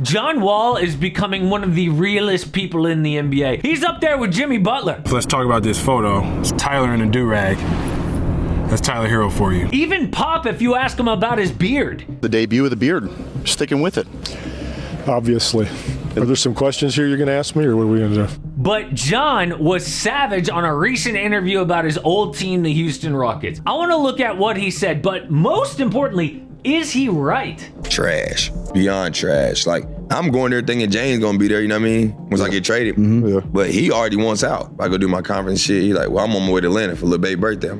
John Wall is becoming one of the realest people in the NBA. He's up there with Jimmy Butler. Let's talk about this photo. It's Tyler in a do-rag. That's Tyler Hero for you. Even Pop, if you ask him about his beard. The debut of the beard. Sticking with it. Obviously. Are there some questions here you're going to ask me, or what are we going to do? But John was savage on a recent interview about his old team, the Houston Rockets. I want to look at what he said, but most importantly, is he right? Trash. Beyond trash. Like, I'm going there thinking James gonna be there, you know what I mean? Once I get traded. Mm-hmm. Yeah. But he already wants out. I go do my conference shit. He like, well, I'm on my way to Atlanta for Lil Baby's birthday.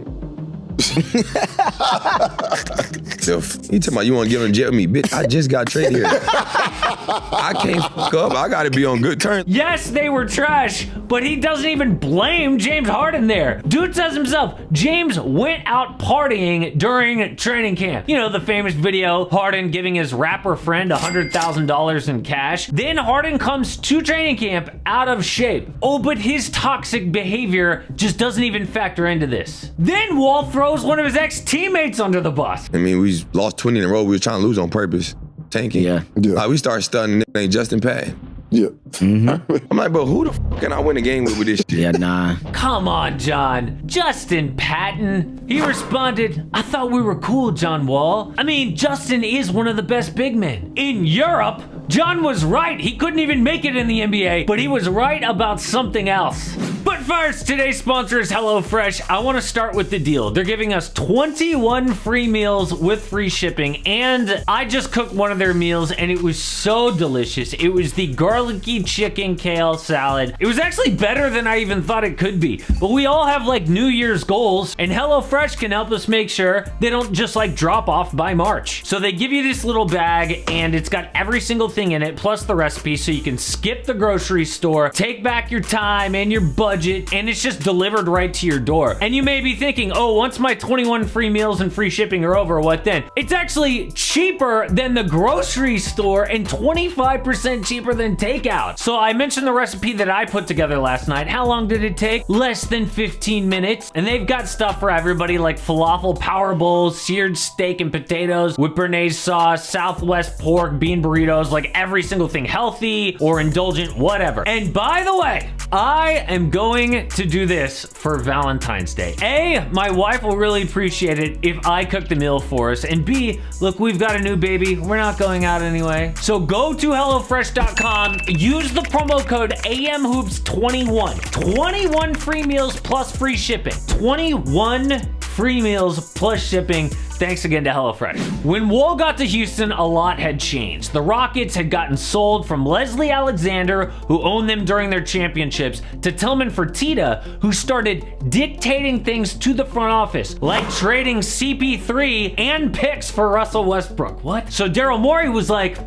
So he tell me, you want to get on jet with me? Bitch, I just got traded here. I can't fuck up. I got to be on good terms. Yes, they were trash, but he doesn't even blame James Harden there. Dude says himself, James went out partying during training camp. You know, the famous video, Harden giving his rapper friend $100,000 in cash. Then Harden comes to training camp out of shape. Oh, but his toxic behavior just doesn't even factor into this. Then Wall throws one of his ex-teammates under the bus. I mean, we lost 20 in a row. We were trying to lose on purpose. Tanking. Yeah. Like, we started studying named Justin Patton. Yeah. Mm-hmm. I'm like, bro, who the fuck can I win a game with this shit? Yeah, nah. Come on, John. Justin Patton. He responded, I thought we were cool, John Wall. I mean, Justin is one of the best big men. In Europe, John was right. He couldn't even make it in the NBA, but he was right about something else. But first, today's sponsor is HelloFresh. I want to start with the deal. They're giving us 21 free meals with free shipping, and I just cooked one of their meals, and it was so delicious. It was the garlicky chicken kale salad. It was actually better than I even thought it could be. But we all have like New Year's goals, and HelloFresh can help us make sure they don't just like drop off by March. So they give you this little bag, and it's got every single thing in it, plus the recipe, so you can skip the grocery store, take back your time and your budget, and it's just delivered right to your door. And you may be thinking, oh, once my 21 free meals and free shipping are over, what then? It's actually cheaper than the grocery store and 25% cheaper than takeout. So I mentioned the recipe that I put together last night. How long did it take? Less than 15 minutes. And they've got stuff for everybody like falafel power bowls, seared steak and potatoes with béarnaise sauce, Southwest pork, bean burritos, like every single thing, healthy or indulgent, whatever. And by the way, I am going to do this for Valentine's Day. A, my wife will really appreciate it if I cook the meal for us. And B, look, we've got a new baby. We're not going out anyway. So go to HelloFresh.com, use the promo code AMHOOPS21. 21 free meals plus free shipping. 21 free meals plus shipping. Thanks again to HelloFresh. When Wall got to Houston, a lot had changed. The Rockets had gotten sold from Leslie Alexander, who owned them during their championships, to Tillman Fertitta, who started dictating things to the front office, like trading CP3 and picks for Russell Westbrook. What? So Daryl Morey was like,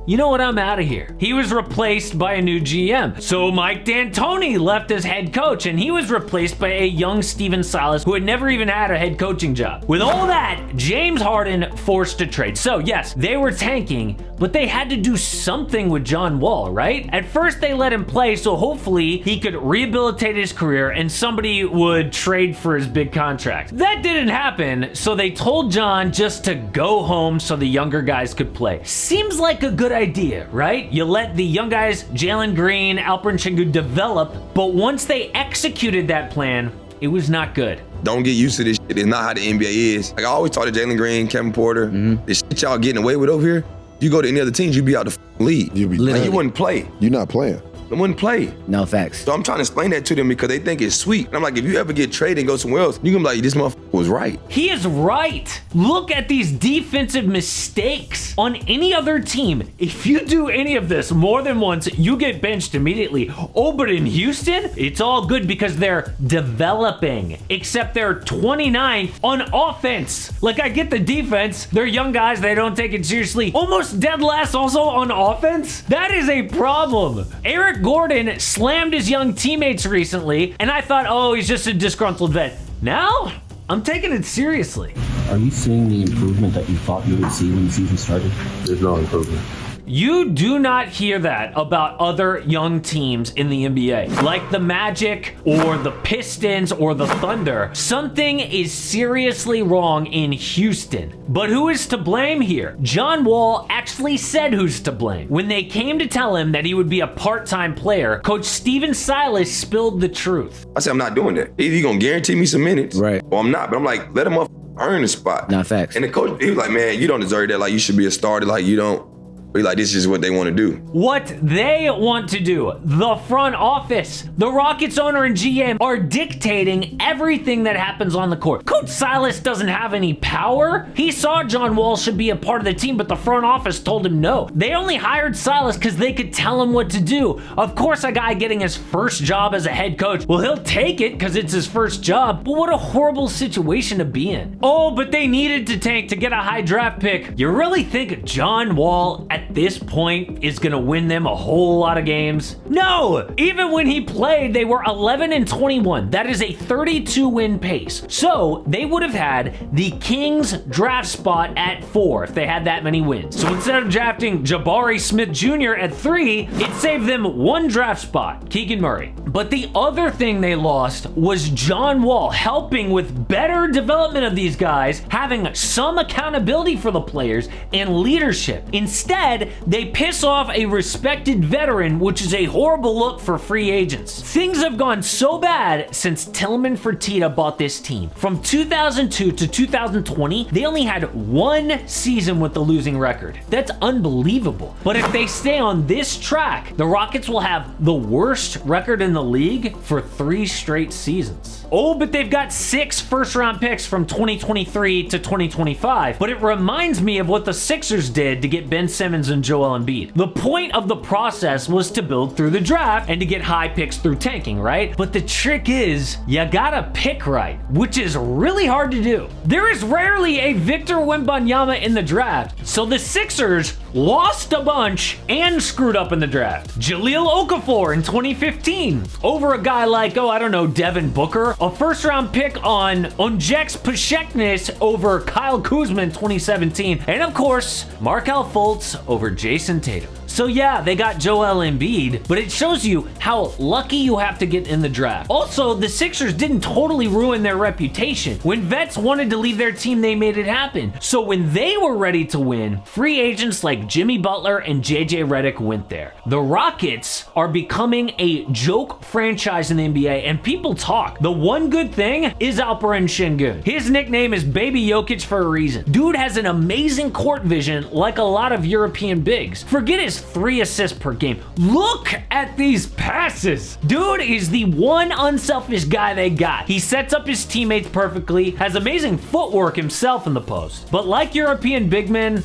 you know what, I'm out of here. He was replaced by a new GM. So Mike D'Antoni left as head coach, and he was replaced by a young Steven Silas, who had never even had a head coaching job. With all that, James Harden forced to trade. So yes, they were tanking, but they had to do something with John Wall, right? At first they let him play, so hopefully he could rehabilitate his career and somebody would trade for his big contract. That didn't happen, so they told John just to go home so the younger guys could play. Seems like a good idea, right? You let the young guys, Jalen Green, Alperen Sengun, develop, but once they executed that plan, it was not good. Don't get used to this shit. It's not how the NBA is. Like, I always talk to Jalen Green, Kevin Porter, this shit y'all getting away with over here. You go to any other teams, you'd be out the league. You'd be like, you wouldn't play. You're not playing. They wouldn't play. No facts. So I'm trying to explain that to them because they think it's sweet. And I'm like, if you ever get traded and go somewhere else, you can be like, this motherfucker was right. He is right. Look at these defensive mistakes on any other team. If you do any of this more than once, you get benched immediately. Oh, but in Houston, it's all good because they're developing, except they're 29th on offense. Like, I get the defense. They're young guys. They don't take it seriously. Almost dead last also on offense. That is a problem. Eric Gordon slammed his young teammates recently, and I thought, oh, he's just a disgruntled vet. Now, I'm taking it seriously. Are you seeing the improvement that you thought you would see when the season started? There's no improvement. You do not hear that about other young teams in the NBA, like the Magic or the Pistons or the Thunder. Something is seriously wrong in Houston. But who is to blame here? John Wall actually said who's to blame. When they came to tell him that he would be a part-time player, Coach Steven Silas spilled the truth. I said, I'm not doing that. Either you're going to guarantee me some minutes, right, or I'm not. But I'm like, let him up earn the spot. Not facts. And the coach, he was like, man, you don't deserve that. Like, you should be a starter. Like, you don't. But like, this is what they want to do. What they want to do. The front office, the Rockets owner and GM are dictating everything that happens on the court. Coach Silas doesn't have any power. He saw John Wall should be a part of the team, but the front office told him no. They only hired Silas because they could tell him what to do. Of course, a guy getting his first job as a head coach, well, he'll take it because it's his first job, but what a horrible situation to be in. Oh, but they needed to tank to get a high draft pick. You really think John Wall at this point is gonna win them a whole lot of games? No! Even when he played, they were 11-21. That is a 32-win pace. So they would have had the Kings draft spot at 4 if they had that many wins. So instead of drafting Jabari Smith Jr. at 3, it saved them 1 draft spot, Keegan Murray. But the other thing they lost was John Wall helping with better development of these guys, having some accountability for the players and leadership. Instead, they piss off a respected veteran, which is a horrible look for free agents. Things have gone so bad since Tillman Fertitta bought this team. From 2002 to 2020, they only had 1 season with the losing record. That's unbelievable. But if they stay on this track, the Rockets will have the worst record in the league for 3 straight seasons. Oh, but they've got 6 first-round picks from 2023 to 2025. But it reminds me of what the Sixers did to get Ben Simmons and Joel Embiid. The point of the process was to build through the draft and to get high picks through tanking, right? But the trick is, you gotta pick right, which is really hard to do. There is rarely a Victor Wembanyama in the draft, so the Sixers lost a bunch and screwed up in the draft. Jahlil Okafor in 2015 over a guy like, oh, I don't know, Devin Booker. A first-round pick on Onjeks Pasheknis over Kyle Kuzma in 2017. And of course, Markelle Fultz over Jason Tatum. So yeah, they got Joel Embiid, but it shows you how lucky you have to get in the draft. Also, the Sixers didn't totally ruin their reputation. When vets wanted to leave their team, they made it happen. So when they were ready to win, free agents like Jimmy Butler and JJ Redick went there. The Rockets are becoming a joke franchise in the NBA, and people talk. The one good thing is Alperen Sengun. His nickname is Baby Jokic for a reason. Dude has an amazing court vision like a lot of European bigs. Forget his 3 assists per game. Look at these passes. Dude is the one unselfish guy they got. He sets up his teammates perfectly, has amazing footwork himself in the post. But like European big men,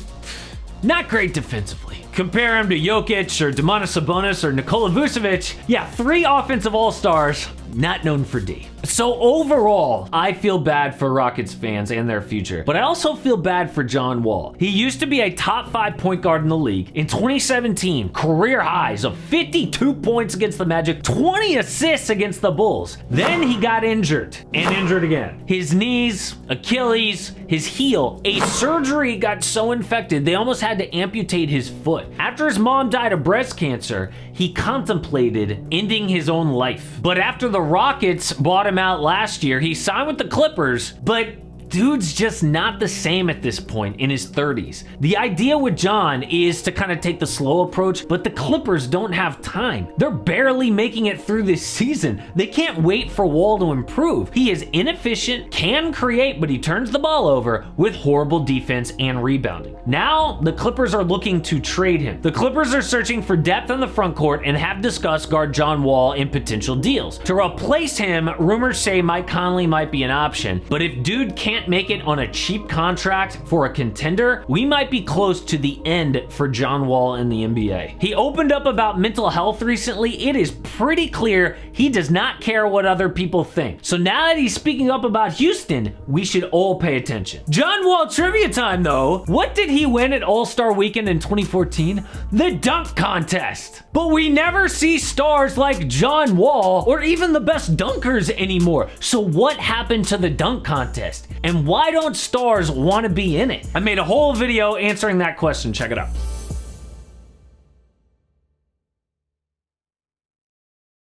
not great defensively. Compare him to Jokic or Domantas Sabonis or Nikola Vucevic. Yeah, 3 offensive all-stars, not known for D. So overall, I feel bad for Rockets fans and their future, but I also feel bad for John Wall. He used to be a top 5 point guard in the league. In 2017, career highs of 52 points against the Magic, 20 assists against the Bulls. Then he got injured and injured again. His knees, Achilles, his heel, a surgery got so infected they almost had to amputate his foot. After his mom died of breast cancer, he contemplated ending his own life. But after the Rockets bought him out last year, he signed with the Clippers, but dude's just not the same at this point in his 30s. The idea with John is to kind of take the slow approach, but the Clippers don't have time. They're barely making it through this season. They can't wait for Wall to improve. He is inefficient, can create, but he turns the ball over with horrible defense and rebounding. Now, the Clippers are looking to trade him. The Clippers are searching for depth on the front court and have discussed guard John Wall in potential deals. To replace him, rumors say Mike Conley might be an option, but if dude can't make it on a cheap contract for a contender, we might be close to the end for John Wall in the NBA. He opened up about mental health recently. It is pretty clear he does not care what other people think. So now that he's speaking up about Houston, we should all pay attention. John Wall trivia time though. What did he win at All-Star Weekend in 2014? The dunk contest. But we never see stars like John Wall or even the best dunkers anymore. So what happened to the dunk contest? And why don't stars want to be in it? I made a whole video answering that question. Check it out.